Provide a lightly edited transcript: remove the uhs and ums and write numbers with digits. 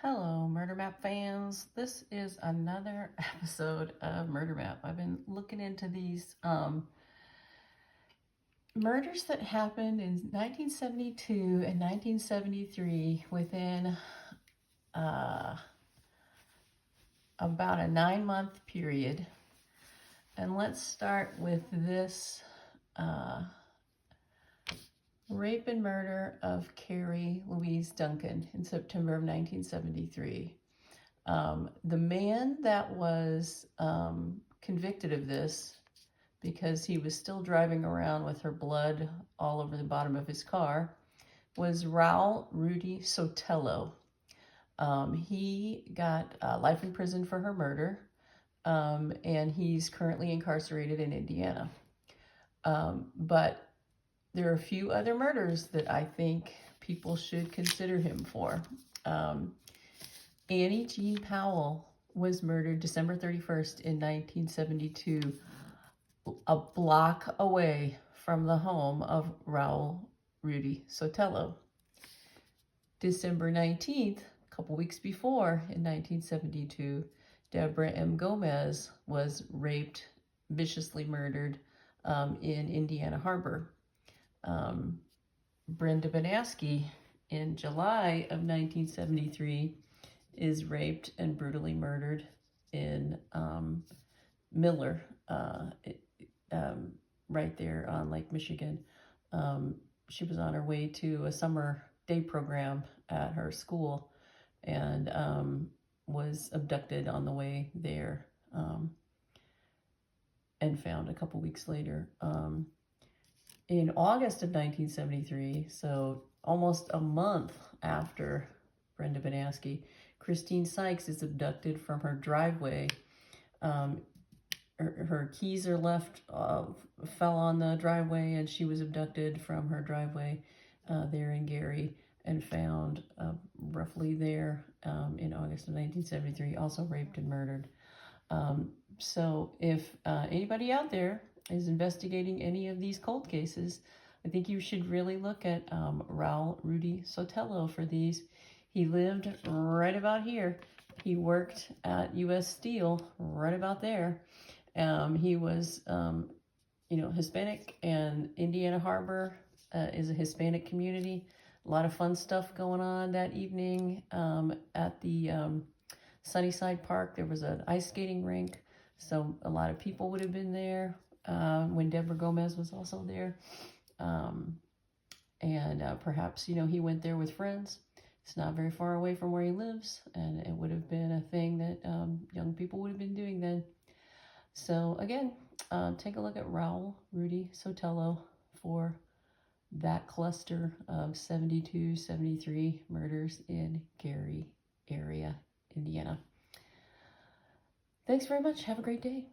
Hello, Murder Map fans. This is another episode of Murder Map. I've been looking into these murders that happened in 1972 and 1973 within about a 9-month period. And let's start with this rape and murder of Carrie Louise Duncan in September of 1973. The man that was convicted of this, because he was still driving around with her blood all over the bottom of his car, was Raul Rudy Sotelo. He got life in prison for her murder, and he's currently incarcerated in Indiana. But there are a few other murders that I think people should consider him for. Annie Jean Powell was murdered December 31st in 1972, a block away from the home of Raul Rudy Sotelo. December 19th, a couple weeks before, in 1972, Deborah M. Gomez was raped, viciously murdered in Indiana Harbor. Brenda Banaski in July of 1973 is raped and brutally murdered in Miller, right there on Lake Michigan. She was on her way to a summer day program at her school and was abducted on the way there and found a couple weeks later. In August of 1973, so almost a month after Brenda Banaski, Christine Sykes is abducted from her driveway. Her keys are left, fell on the driveway, and she was abducted from her driveway there in Gary and found roughly there in August of 1973, also raped and murdered. So if anybody out there is investigating any of these cold cases, I think you should really look at Raul Rudy Sotelo for these. He lived right about here. He worked at U.S. Steel right about there. He was, Hispanic, and Indiana Harbor is a Hispanic community. A lot of fun stuff going on that evening at the Sunnyside Park. There was an ice skating rink, so a lot of people would have been there when Deborah Gomez was also there. Perhaps, he went there with friends. It's not very far away from where he lives, and it would have been a thing that young people would have been doing then. So again, take a look at Raul Rudy Sotelo for that cluster of 72, 73 murders in Gary area, Indiana. Thanks very much. Have a great day.